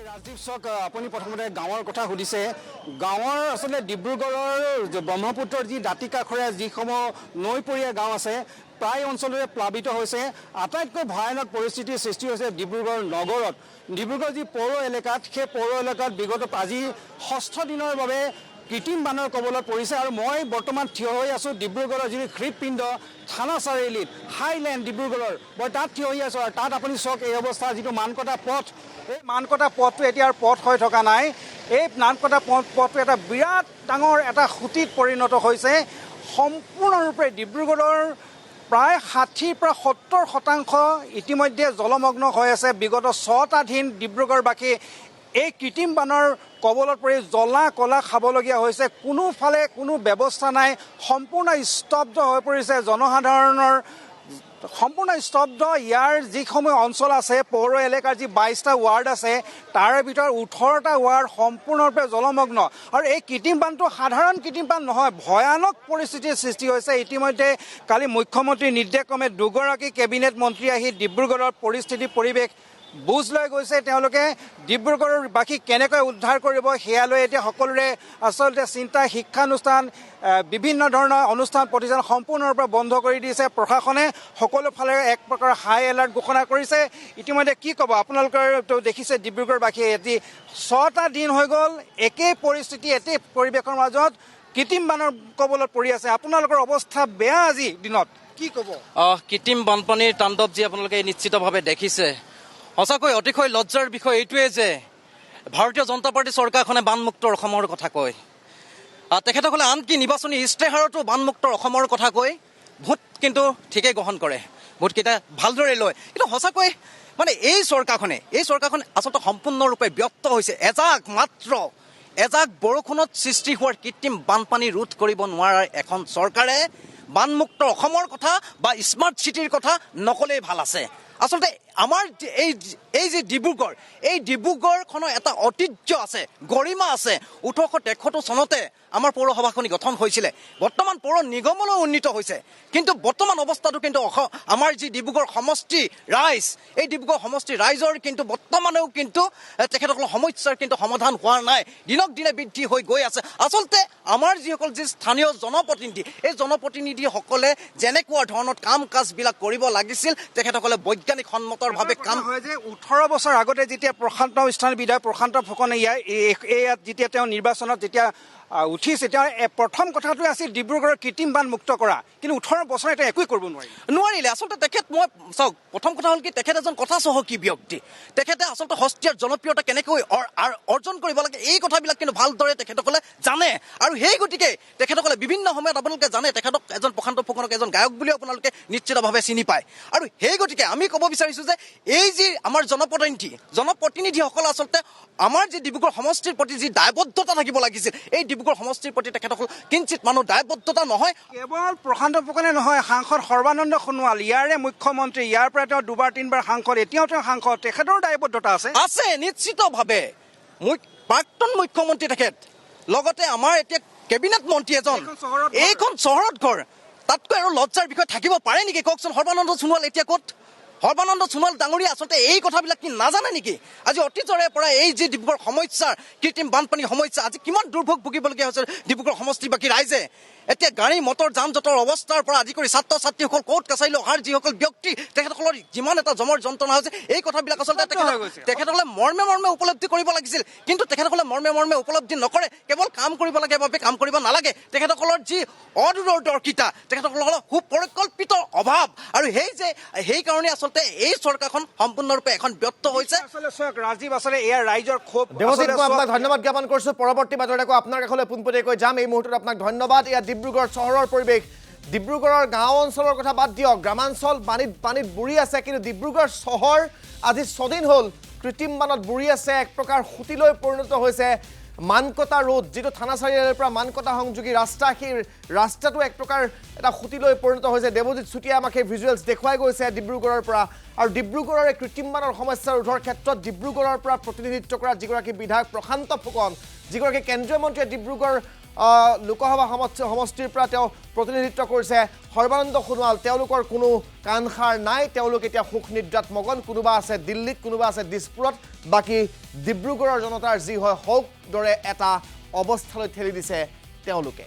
ৰাজীৱ চক আপুনি প্ৰথমতে গাঁৱৰ কথা সুধিছে গাঁৱৰ আসলে ডিব্ৰুগড়ৰ ব্ৰহ্মপুত্ৰৰ যি দাঁতি কাষৰীয়া যিসমূহ নৈপৰীয়া গাঁও আছে প্ৰায় অঞ্চলৰে প্লাবিত হৈছে আটাইতকৈ ভয়ানক পৰিস্থিতিৰ সৃষ্টি হৈছে ডিব্ৰুগড় নগৰত ডিব্ৰুগড় যি পৌৰ এলেকাত সেই পৌৰ এলেকাত বিগত আজি ষষ্ঠ দিনৰ বাবে কৃত্ৰিম বানৰ কবলত পৰিছে আৰু মই বৰ্তমান থিয় হৈ আছোঁ ডিব্ৰুগড়ৰ যি হৃদপিণ্ড থানা চাৰিআলিত হাইলেণ্ড ডিব্ৰুগড়ৰ মই তাত থিয় হৈ আছোঁ আৰু তাত আপুনি চাওক এই অৱস্থা যিটো মানকটা পথ এই মানকটা পথটো এতিয়া পথ হৈ থকা নাই এই মানকটা পথটো এটা বিৰাট ডাঙৰ এটা খুঁটিত পৰিণত হৈছে সম্পূৰ্ণৰূপে ডিব্ৰুগড়ৰ প্ৰায় 60 পৰা 70% ইতিমধ্যে জলমগ্ন হৈ আছে বিগত 6টা দিন ডিব্ৰুগড়বাসী এই কৃত্ৰিম বানৰ কবলত পৰি জ্বলা কলা খাবলগীয়া হৈছে কোনোফালে কোনো ব্যৱস্থা নাই সম্পূৰ্ণ স্তব্ধ হৈ পৰিছে জনসাধাৰণৰ সম্পূৰ্ণ স্তব্ধ ইয়াৰ যিসমূহ অঞ্চল আছে পৌৰ এলেকাৰ যি 22টা ৱাৰ্ড আছে তাৰে ভিতৰত 18টা ৱাৰ্ড সম্পূৰ্ণৰূপে জলমগ্ন আৰু এই কৃত্ৰিম বানটো সাধাৰণ কৃত্ৰিম বান নহয় ভয়ানক পৰিস্থিতিৰ সৃষ্টি হৈছে ইতিমধ্যে কালি মুখ্যমন্ত্ৰীৰ নিৰ্দেশক্ৰমে দুগৰাকী কেবিনেট মন্ত্ৰী আহি ডিব্ৰুগড়ৰ পৰিস্থিতি পৰিৱেশ বুজ লৈ গৈছে তেওঁলোকে ডিব্ৰুগড়ৰ বাকী কেনেকৈ উদ্ধাৰ কৰিব সেয়ালৈ এতিয়া সকলোৰে আচলতে চিন্তা শিক্ষানুষ্ঠান বিভিন্ন ধৰণৰ অনুষ্ঠান প্ৰতিষ্ঠান সম্পূৰ্ণৰূপে বন্ধ কৰি দিছে প্ৰশাসনে সকলো ফালে এক প্ৰকাৰ হাই এলাৰ্ট ঘোষণা কৰিছে ইতিমধ্যে কি ক'ব আপোনালোকেতো দেখিছে ডিব্ৰুগড়বাসীয়ে এটি 6টা দিন হৈ গ'ল একেই পৰিস্থিতি একেই পৰিৱেশৰ মাজত কৃত্ৰিম বানৰ কবলত পৰি আছে আপোনালোকৰ অৱস্থা বেয়া আজি দিনত কি ক'ব কৃত্ৰিম বানপানীৰ তাণ্ডৱ যি আপোনালোকে নিশ্চিতভাৱে দেখিছে সঁচাকৈ অতিশয় লজ্জাৰ বিষয় এইটোৱে যে ভাৰতীয় জনতা পাৰ্টি চৰকাৰখনে বানমুক্ত অসমৰ কথা কয় তেখেতসকলে আনকি নিৰ্বাচনী ইস্তেহাৰতো বানমুক্ত অসমৰ কথা কৈ ভোট কিন্তু ঠিকেই গ্ৰহণ কৰে ভোটকেইটা ভালদৰে লয় কিন্তু সঁচাকৈ মানে এই চৰকাৰখনে আচলতে সম্পূৰ্ণৰূপে ব্যক্ত হৈছে এজাক বৰষুণত সৃষ্টি হোৱাৰ কৃত্ৰিম বানপানী ৰোধ কৰিব নোৱাৰাৰ এখন চৰকাৰে বানমুক্ত অসমৰ কথা বা স্মাৰ্ট চিটিৰ কথা নকলেই ভাল আছে আচলতে আমাৰ এই যে ডিব্ৰুগড়খনৰ এটা ঐতিহ্য আছে গৰিমা আছে 1873 চনতে আমাৰ পৌৰসভাখনি গঠন হৈছিলে বৰ্তমান পৌৰ নিগমলৈ উন্নীত হৈছে কিন্তু বৰ্তমান অৱস্থাটো কিন্তু আমাৰ যি ডিব্ৰুগড় সমষ্টি ৰাইজ এই ডিব্ৰুগড় সমষ্টি ৰাইজৰ কিন্তু বৰ্তমানেও কিন্তু তেখেতসকলৰ সমস্যাৰ কিন্তু সমাধান হোৱা নাই দিনক দিনে বৃদ্ধি হৈ গৈ আছে আচলতে আমাৰ যিসকল যি স্থানীয় জনপ্ৰতিনিধি এই জনপ্ৰতিনিধিসকলে যেনেকুৱা ধৰণৰ কাম কাজবিলাক কৰিব লাগিছিল তেখেতসকলে বৈজ্ঞানিক সন্মতৰভাৱে কাম হয় যে 18 বছৰ আগতে যেতিয়া প্ৰশান্ত স্থানীয় বিধায়ক প্ৰশান্ত ফুকনে ইয়াত যেতিয়া তেওঁ নিৰ্বাচনত যেতিয়া উঠিছে তেওঁ প্ৰথম কথাটোৱে আছিল ডিব্ৰুগড়ৰ কৃত্ৰিম বান মুক্ত কৰা কিন্তু 18 বছৰ এটা একোৱেই কৰিব নোৱাৰিলে আচলতে তেখেত মই চাওক প্ৰথম কথা হ'ল কি তেখেত এজন কথা চহকী ব্যক্তি তেখেতে আচলতে সস্তীয়াৰ জনপ্ৰিয়তা কেনেকৈ অৰ্জন কৰিব লাগে এই কথাবিলাক কিন্তু ভালদৰে তেখেতসকলে জানে আৰু সেই গতিকে তেখেতসকলে বিভিন্ন সময়ত আপোনালোকে জানে তেখেতক এজন প্ৰশান্ত ফুকনক এজন গায়ক বুলি আপোনালোকে নিশ্চিতভাৱে চিনি পায় আৰু সেই গতিকে আমি ক'ব বিচাৰিছোঁ যে এই যি আমাৰ জনপ্ৰতিনিধিসকল আচলতে আমাৰ যি ডিব্ৰুগড় সমষ্টিৰ প্ৰতি যি দায়বদ্ধতা থাকিব লাগিছিল এই ডিব্ৰুগড় সমষ্টিৰ প্ৰতি তেখেতসকল কিঞ্চিত মানুহ দায়বদ্ধতা নহয় কেৱল প্ৰশান্ত ফুকনে নহয় সাংসদ সৰ্বানন্দ সোণোৱাল ইয়াৰে মুখ্যমন্ত্ৰী ইয়াৰ পৰা তেওঁ 2-3বাৰ সাংসদ এতিয়াও তেওঁ সাংসদ তেখেতৰ দায়বদ্ধতা আছে নিশ্চিতভাৱে প্ৰাক্তন মুখ্যমন্ত্ৰী তেখেত লগতে আমাৰ এতিয়া কেবিনেট মন্ত্ৰী এজন এইখন চহৰত ঘৰ তাতকৈ আৰু লজ্জাৰ বিষয় থাকিব পাৰে নেকি কওকচোন সৰ্বানন্দ সোণোৱাল এতিয়া ক'ত সৰ্বানন্দ সোণোৱাল ডাঙৰীয়া আচলতে এই কথাবিলাক কি নাজানে নেকি আজি অতীজৰে পৰা এই যি ডিব্ৰুগড় সমস্যাৰ কৃত্ৰিম বানপানীৰ সমস্যা আজি কিমান দুৰ্ভোগ ভুগিবলগীয়া হৈছে ডিব্ৰুগড় সমষ্টিবাসী ৰাইজে এতিয়া গাড়ী মটৰ যান জঁটৰ অৱস্থাৰ পৰা আদি কৰি ছাত্ৰ ছাত্ৰীসকল কোৰ্ট কাছাৰীলৈ অহাৰ যিসকল ব্যক্তি তেখেতসকলৰ যিমান এটা জমৰ যন্ত্ৰণা হৈছে এই কথাবিলাক আচলতে তেখেতসকলে মৰ্মে উপলব্ধি কৰিব লাগিছিল কিন্তু তেখেতসকলে মৰ্মে উপলব্ধি নকৰে কেৱল কাম কৰিব লাগে বাবে কাম কৰিব নালাগে তেখেতসকলৰ যি অদূৰদৰ্শিতা তেখেতসকলৰ সুপৰিকল্পিত অভাৱ আৰু সেইকাৰণে আচলতে এই চৰকাৰখন সম্পূৰ্ণৰূপে এখন ব্যৰ্থ হৈছে ৰাজীৱ আচলতে এয়া ৰাইজৰ ক্ষোভ দেৱজিৎ মই আপোনাক ধন্যবাদ জ্ঞাপন কৰিছোঁ পৰৱৰ্তী বাতৰি আকৌ আপোনাৰ কাষলৈ পোনপটীয়াকৈ যাম এই মুহূৰ্তত আপোনাক ধন্যবাদ এয়া ডিব্ৰুগড় চহৰৰ পৰিৱেশ ডিব্ৰুগড়ৰ গাঁও অঞ্চলৰ কথা বাদ দিয়ক গ্ৰামাঞ্চল পানীত বুৰি আছে কিন্তু ডিব্ৰুগড় চহৰ আজি 6 দিন হ'ল কৃত্ৰিম বানত বুৰি আছে এক প্ৰকাৰ খুঁটিলৈ পৰিণত হৈছে মানকটা ৰোড যিটো থানা চাৰিআলিৰ পৰা মানকটা সংযোগী ৰাস্তা সেই ৰাস্তাটো এক প্ৰকাৰ এটা খুঁটিলৈ পৰিণত হৈছে দেৱজিৎ চুতীয়াই আমাক সেই ভিজুৱেলছ দেখুৱাই গৈছে ডিব্ৰুগড়ৰ পৰা আৰু ডিব্ৰুগড়ৰ এই কৃত্ৰিম বানৰ সমস্যা ৰোধৰ ক্ষেত্ৰত ডিব্ৰুগড়ৰ পৰা প্ৰতিনিধিত্ব কৰা যিগৰাকী বিধায়ক প্ৰশান্ত ফুকন যিগৰাকী কেন্দ্ৰীয় মন্ত্ৰীয়ে ডিব্ৰুগড় লোকসভা সমষ্টিৰ পৰা তেওঁ প্ৰতিনিধিত্ব কৰিছে সৰ্বানন্দ সোণোৱাল তেওঁলোকৰ কোনো কাণসাৰ নাই তেওঁলোক এতিয়া সুখ নিদ্ৰাত মগন কোনোবা আছে দিল্লীত কোনোবা আছে দিছপুৰত বাকী ডিব্ৰুগড়ৰ জনতাৰ যি হয় হওক দৰে এটা অৱস্থালৈ ঠেলি দিছে তেওঁলোকে